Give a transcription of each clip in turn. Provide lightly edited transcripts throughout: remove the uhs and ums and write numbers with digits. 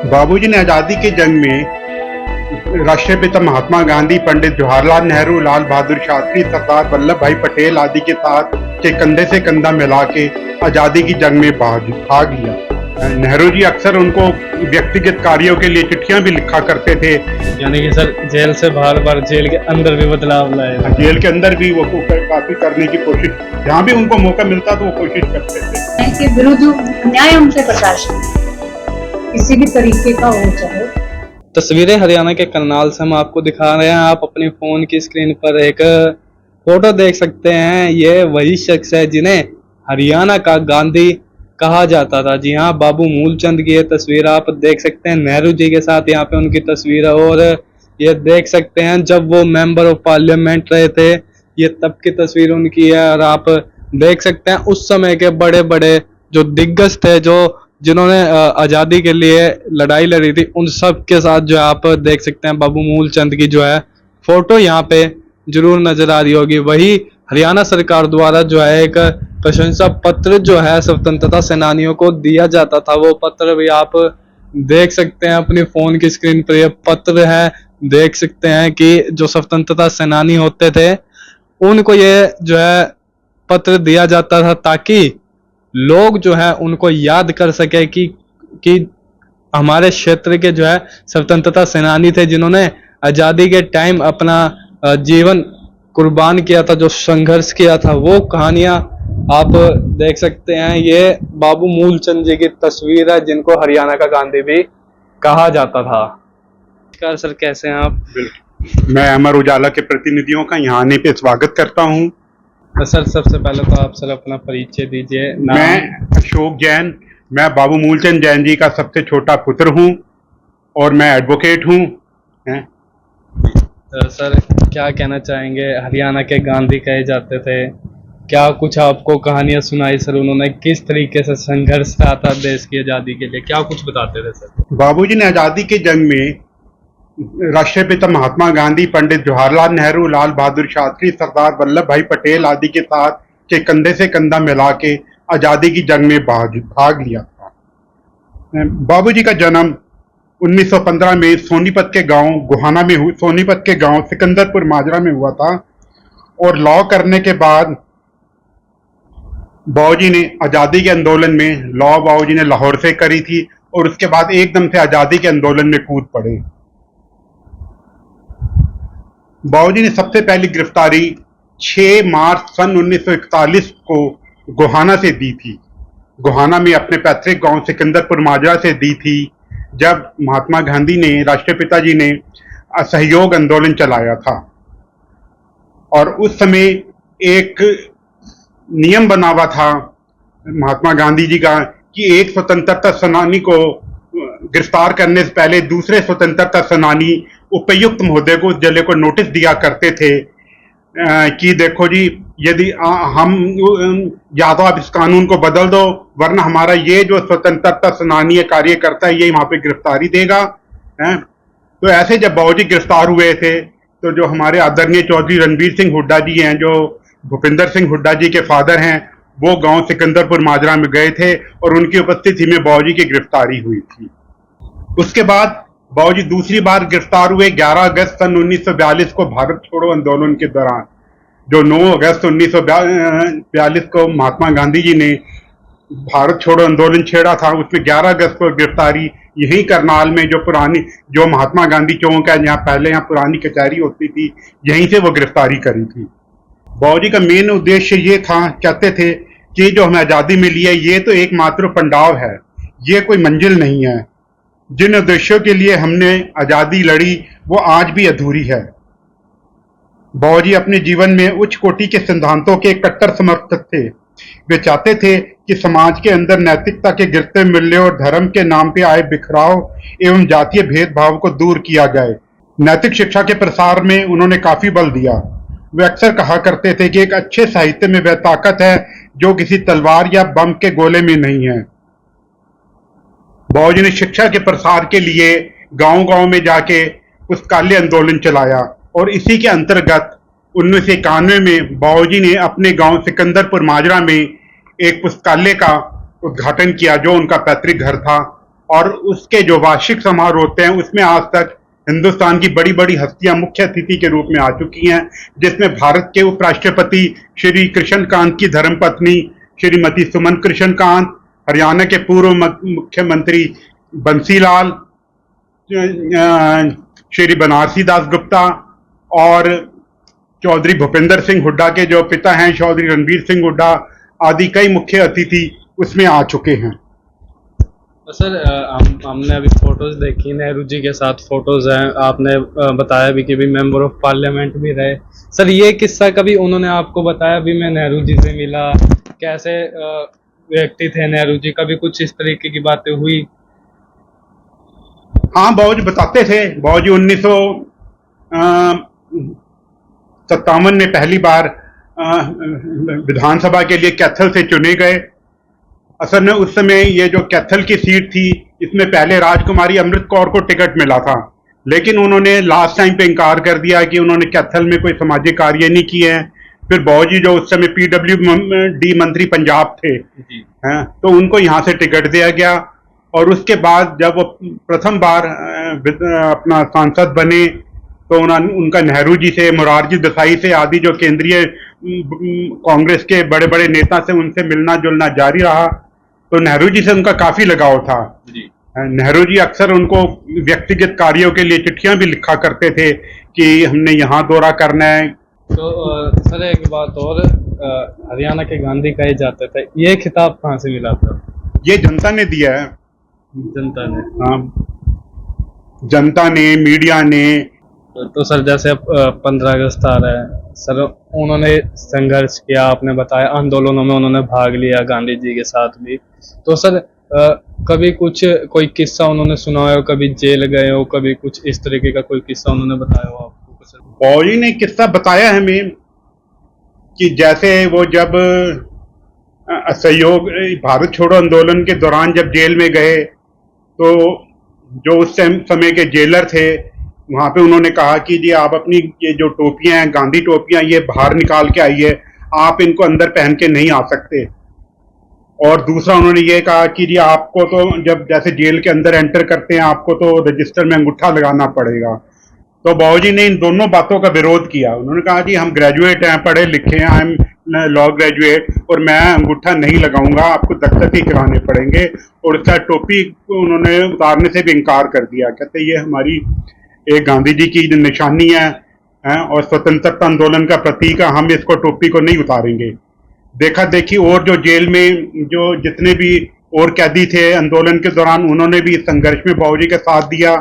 बाबूजी ने आजादी की जंग में राष्ट्रपिता महात्मा गांधी, पंडित जवाहरलाल नेहरू, लाल बहादुर शास्त्री, सरदार वल्लभ भाई पटेल आदि के साथ के कंधे से कंधा मिला के आजादी की जंग में भाग लिया। नेहरू जी अक्सर उनको व्यक्तिगत कार्यों के लिए चिट्ठियां भी लिखा करते थे। यानी कि सर जेल से बाहर जेल के अंदर भी बदलाव लाए। जेल के अंदर भी वो काफी करने की कोशिश, जहाँ भी उनको मौका मिलता तो वो कोशिश करते थे के विरुद्ध अन्याय उनसे बर्दाश्त किसी भी तरीके का हो चाहे। तस्वीरें हरियाणा के करनाल से हम आपको दिखा रहे हैं। आप अपने फोन की स्क्रीन पर एक फोटो देख सकते हैं। ये वही शख्स है जिन्हें हरियाणा का गांधी कहा जाता था। जी हाँ, बाबू मूलचंद की ये तस्वीर आप देख सकते हैं। नेहरू जी के साथ यहाँ पे उनकी तस्वीर है और ये देख सकते हैं जब वो मेंबर ऑफ पार्लियामेंट रहे थे, ये तब की तस्वीर उनकी है। और आप देख सकते हैं उस समय के बड़े बड़े जो दिग्गज थे, जो जिन्होंने आज़ादी के लिए लड़ाई लड़ी थी, उन सब के साथ जो है आप देख सकते हैं बाबू मूलचंद की जो है फोटो यहाँ पे जरूर नजर आ रही होगी। वही हरियाणा सरकार द्वारा जो है एक प्रशंसा पत्र जो है स्वतंत्रता सेनानियों को दिया जाता था, वो पत्र भी आप देख सकते हैं अपनी फोन की स्क्रीन पर। ये पत्र है, देख सकते हैं कि जो स्वतंत्रता सेनानी होते थे उनको ये जो है पत्र दिया जाता था ताकि लोग जो है उनको याद कर सके कि हमारे क्षेत्र के जो है स्वतंत्रता सेनानी थे जिन्होंने आजादी के टाइम अपना जीवन कुर्बान किया था, जो संघर्ष किया था। वो कहानियां आप देख सकते हैं। ये बाबू मूलचंद जी की तस्वीर है जिनको हरियाणा का गांधी भी कहा जाता था। नमस्कार सर, कैसे हैं आप? मैं अमर उजाला के प्रतिनिधियों का यहाँ आने पे स्वागत करता हूँ। सर सबसे पहले तो आप सर अपना परिचय दीजिए। मैं अशोक जैन, मैं बाबू मूलचंद जैन जी का सबसे छोटा पुत्र हूँ और मैं एडवोकेट हूँ। सर क्या कहना चाहेंगे? हरियाणा के गांधी कहे जाते थे, क्या कुछ आपको कहानियां सुनाई सर? उन्होंने किस तरीके से संघर्ष करा था देश की आजादी के लिए, क्या कुछ बताते थे सर? बाबूजी ने आजादी की जंग में राष्ट्रपिता महात्मा गांधी, पंडित जवाहरलाल नेहरू, लाल बहादुर शास्त्री, सरदार वल्लभ भाई पटेल आदि के साथ के कंधे से कंधा मिला के आजादी की जंग में भाग लिया था। बाबूजी का जन्म 1915 में सोनीपत के गांव गोहाना में सोनीपत के गांव सिकंदरपुर माजरा में हुआ था और लॉ करने के बाद बाबूजी ने आजादी के आंदोलन में लॉ बाबूजी ने लाहौर से करी थी और उसके बाद एकदम से आजादी के आंदोलन में कूद पड़े। बाबूजी ने सबसे पहली गिरफ्तारी 6 मार्च सन 1941 को गोहाना से दी थी। गोहाना में अपने पैतृक गांव सिकंदरपुर माजरा से दी थी, जब महात्मा गांधी ने, राष्ट्रपिता जी ने असहयोग आंदोलन चलाया था। और उस समय एक नियम बना हुआ था महात्मा गांधी जी का कि एक स्वतंत्रता सेनानी को गिरफ्तार करने से पहले दूसरे स्वतंत्रता सेनानी उपायुक्त महोदय को, जिले को नोटिस दिया करते थे कि देखो जी, यदि हम या तो आप इस कानून को बदल दो, वरना हमारा ये जो स्वतंत्रता सेनानी कार्य करता है ये वहां पे गिरफ्तारी देगा। तो ऐसे जब बाबूजी गिरफ्तार हुए थे तो जो हमारे आदरणीय चौधरी रणबीर सिंह हुड्डा जी हैं, जो भूपिंदर सिंह हुड्डा जी के फादर हैं, वो गांव सिकंदरपुर माजरा में गए थे और उनकी उपस्थिति में बाबूजी की गिरफ्तारी हुई थी। उसके बाद बाबूजी दूसरी बार गिरफ्तार हुए 11 अगस्त सन 1942 को भारत छोड़ो आंदोलन के दौरान। जो 9 अगस्त 1942 को महात्मा गांधी जी ने भारत छोड़ो आंदोलन छेड़ा था, उसमें 11 अगस्त को गिरफ्तारी यही करनाल में जो महात्मा गांधी चौक है, जहाँ पहले यहाँ पुरानी कचहरी होती थी, यहीं से वो गिरफ्तारी करी थी। बाबूजी का मेन उद्देश्य ये था, कहते थे कि जो हमें आजादी मिली है ये तो एकमात्र पड़ाव है, ये कोई मंजिल नहीं है। जिन उद्देश्यों के लिए हमने आजादी लड़ी वो आज भी अधूरी है। बाबूजी अपने जीवन में उच्च कोटि के सिद्धांतों के कट्टर समर्थक थे। वे चाहते थे कि समाज के अंदर नैतिकता के गिरते मूल्यों और धर्म के नाम पे आए बिखराव एवं जातीय भेदभाव को दूर किया जाए। नैतिक शिक्षा के प्रसार में उन्होंने काफी बल दिया। वे अक्सर कहा करते थे कि एक अच्छे साहित्य में वह ताकत है जो किसी तलवार या बम के गोले में नहीं है। बाबूजी ने शिक्षा के प्रसार के लिए गांव-गांव में जाके पुस्तकालय आंदोलन चलाया और इसी के अंतर्गत 1991 में बाबूजी ने अपने गांव सिकंदरपुर माजरा में एक पुस्तकालय का उद्घाटन किया, जो उनका पैतृक घर था। और उसके जो वार्षिक समारोह होते हैं उसमें आज तक हिंदुस्तान की बड़ी बड़ी हस्तियां मुख्य अतिथि के रूप में आ चुकी हैं, जिसमें भारत के उपराष्ट्रपति श्री कृष्णकांत की धर्मपत्नी श्रीमती सुमन कृष्णकांत, हरियाणा के पूर्व मुख्यमंत्री बंसीलाल, श्री बनारसी दास गुप्ता और चौधरी भूपेंद्र सिंह हुड्डा के जो पिता हैं चौधरी रणबीर सिंह हुड्डा आदि कई मुख्य अतिथि उसमें आ चुके हैं। तो सर हमने अभी फोटोज देखी, नेहरू जी के साथ फोटोज हैं, आपने बताया भी कि भी मेंबर ऑफ पार्लियामेंट भी रहे। सर ये किस्सा कभी उन्होंने आपको बताया भी मैं नेहरू जी से मिला, कैसे व्यक्ति थे नेहरू जी, कभी कुछ इस तरीके की बातें हुई? हाँ, बाबूजी बताते थे। बाबूजी 1957 में पहली बार विधानसभा के लिए कैथल से चुने गए। असल में उस समय ये जो कैथल की सीट थी इसमें पहले राजकुमारी अमृत कौर को टिकट मिला था, लेकिन उन्होंने लास्ट टाइम पे इनकार कर दिया कि उन्होंने कैथल में कोई सामाजिक कार्य नहीं किए हैं। फिर बाबूजी जो उस समय PWD मंत्री पंजाब थे हैं, तो उनको यहाँ से टिकट दिया गया और उसके बाद जब वो प्रथम बार अपना सांसद बने तो उनका नेहरू जी से, मोरारजी देसाई से आदि जो केंद्रीय कांग्रेस के बड़े बड़े नेता से उनसे मिलना जुलना जारी रहा। तो नेहरू जी से उनका काफी लगाव था। नेहरू जी अक्सर उनको व्यक्तिगत कार्यों के लिए चिट्ठियां भी लिखा करते थे कि हमने यहाँ दौरा करना है। तो सर एक बात और, हरियाणा के गांधी कहे जाते थे, ये खिताब कहाँ से मिला था? ये जनता ने दिया है। जनता ने? हाँ, जनता ने, मीडिया ने। तो सर जैसे 15 अगस्त आ रहा है सर, उन्होंने संघर्ष किया, आपने बताया आंदोलनों में उन्होंने भाग लिया गांधी जी के साथ भी। तो सर कभी कुछ कोई किस्सा उन्होंने सुनाया हो, कभी जेल गए हो, कभी कुछ इस तरीके का कोई किस्सा उन्होंने बताया हो आपको? बाबूजी ने किस्सा बताया हमें कि जैसे वो जब असहयोग भारत छोड़ो आंदोलन के दौरान जब जेल में गए तो जो उस समय के जेलर थे वहां पे उन्होंने कहा कि जी आप अपनी ये जो टोपियां हैं, गांधी टोपियां, ये बाहर निकाल के आइए, आप इनको अंदर पहन के नहीं आ सकते। और दूसरा उन्होंने ये कहा कि जी आपको तो जब जैसे जेल के अंदर एंटर करते हैं आपको तो रजिस्टर में अंगूठा लगाना पड़ेगा। तो बाबूजी ने इन दोनों बातों का विरोध किया। उन्होंने कहा जी हम ग्रेजुएट हैं, पढ़े लिखे हैं, आई एम लॉ ग्रेजुएट, और मैं अंगूठा नहीं लगाऊंगा, आपको दस्तखत ही कराने पड़ेंगे। और उसका टोपी उन्होंने उतारने से भी इनकार कर दिया। कहते ये हमारी एक गांधी जी की निशानी है और स्वतंत्रता आंदोलन का प्रतीक है, हम इसको टोपी को नहीं उतारेंगे। देखा देखी और जो जेल में जो जितने भी और कैदी थे आंदोलन के दौरान उन्होंने भी इस संघर्ष में बाबूजी का साथ दिया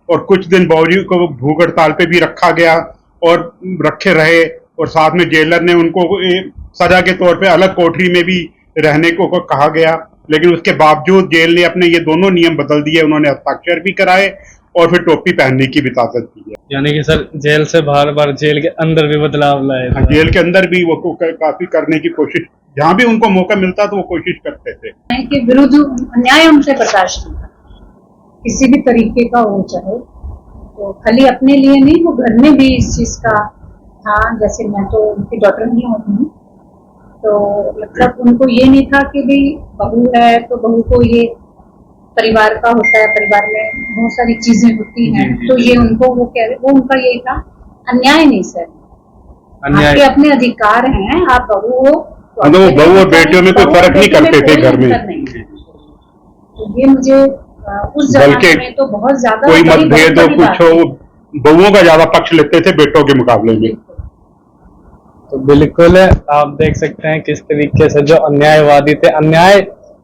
और कुछ दिन बाबूजी को भूख हड़ताल पे भी रखा गया और रखे रहे। और साथ में जेलर ने उनको सजा के तौर पे अलग कोठरी में भी रहने को कहा गया, लेकिन उसके बावजूद जेल ने अपने ये दोनों नियम बदल दिए। उन्होंने हस्ताक्षर भी कराए और फिर टोपी पहनने की भी ताकत दी है। यानी कि सर जेल से बार जेल के अंदर भी बदलाव लाए? जेल के अंदर भी वो काफी करने की कोशिश, जहाँ भी उनको मौका मिलता तो वो कोशिश करते थे कि विरुद्ध अन्याय हमसे बर्दाश्त नहीं, किसी भी तरीके का हो चाहे, तो खाली अपने लिए नहीं, वो घर में भी इस चीज का था। जैसे मैं तो उनकी डॉटर नहीं होती, तो मतलब उनको ये नहीं था कि भाई बहू है तो बहू को ये परिवार का होता है, परिवार में बहुत सारी चीजें होती हैं, तो ये उनको वो उनका यही था अन्याय नहीं सर, आपके अपने अधिकार हैं, आप बहू हो। बहू और बेटियों में कोई फर्क नहीं करते थे घर में। तो ये मुझे उस जमाने में तो बहुत ज्यादा कोई मतभेद हो कुछ हो, बहुओं का ज्यादा पक्ष लेते थे बेटों के मुकाबले में। तो बिल्कुल आप देख सकते हैं किस तरीके से जो अन्यायवादी थे, अन्याय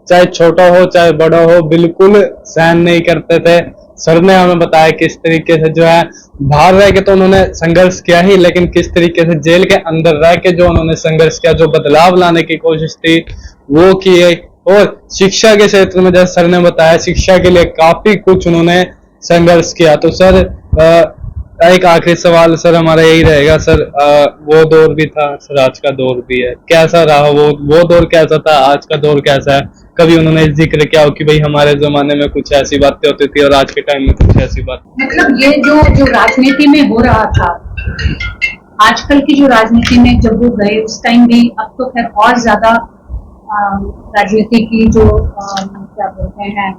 चाहे छोटा हो चाहे बड़ा हो बिल्कुल सहन नहीं करते थे। सर ने हमें बताया किस तरीके से जो है बाहर रह के तो उन्होंने संघर्ष किया ही, लेकिन किस तरीके से जेल के अंदर रह के जो उन्होंने संघर्ष किया, जो बदलाव लाने की कोशिश थी वो किए। और शिक्षा के क्षेत्र में जैसे सर ने बताया शिक्षा के लिए काफी कुछ उन्होंने संघर्ष किया। तो सर एक आखिरी सवाल सर हमारा यही रहेगा सर, वो दौर भी था सर, आज का दौर भी है, कैसा रहा वो दौर कैसा था, आज का दौर कैसा है? कभी उन्होंने जिक्र किया हो कि भाई हमारे जमाने में कुछ ऐसी बातें होती थी और आज के टाइम में कुछ ऐसी बात? मतलब ये जो राजनीति में हो रहा था, आजकल की जो राजनीति में जब वो गए उस टाइम भी, अब तो खैर और ज्यादा राजनीति की जो क्या बोलते हैं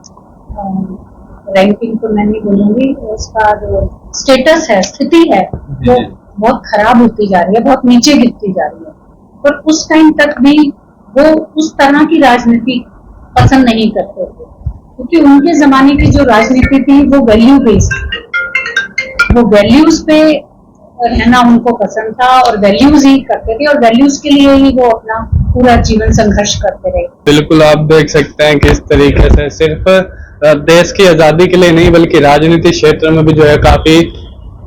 रैंकिंग तो मैं नहीं बोलूंगी, उसका जो स्टेटस है, स्थिति है, वो बहुत खराब होती जा रही है, बहुत नीचे गिरती जा रही है। पर उस टाइम तक भी वो उस तरह की राजनीति पसंद नहीं करते थे, क्योंकि उनके जमाने की जो राजनीति थी वो वैल्यू बेस्ड थी, वो वैल्यूज पे रहना उनको पसंद था और वैल्यूज ही करते थे और वैल्यूज के लिए ही वो अपना पूरा जीवन संघर्ष करते रहे। बिल्कुल, आप देख सकते हैं किस तरीके से सिर्फ देश की आजादी के लिए नहीं बल्कि राजनीति क्षेत्र में भी जो है काफी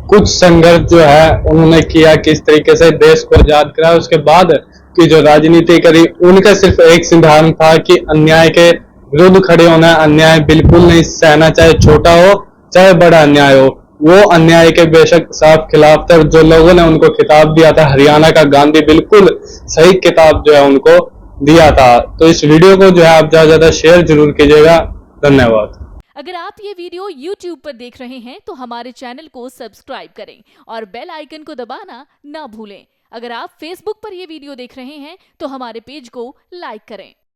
कुछ संघर्ष जो है उन्होंने किया, किस तरीके से देश को आजाद कराया। उसके बाद की जो राजनीति करी, उनका सिर्फ एक सिद्धांत था कि अन्याय के विरुद्ध खड़े होना, अन्याय बिल्कुल नहीं सहना, चाहे छोटा हो चाहे बड़ा अन्याय हो। वो अन्याय के बेशक साफ खिलाफ थे। जो लोगों ने उनको खिताब दिया था हरियाणा का गांधी, बिल्कुल सही किताब जो है उनको दिया था। तो इस वीडियो को जो है आप ज्यादा शेयर जरूर कीजिएगा। धन्यवाद। अगर आप ये वीडियो YouTube पर देख रहे हैं तो हमारे चैनल को सब्सक्राइब करें और बेल आइकन को दबाना ना भूलें। अगर आप Facebook पर ये वीडियो देख रहे हैं तो हमारे पेज को लाइक करें।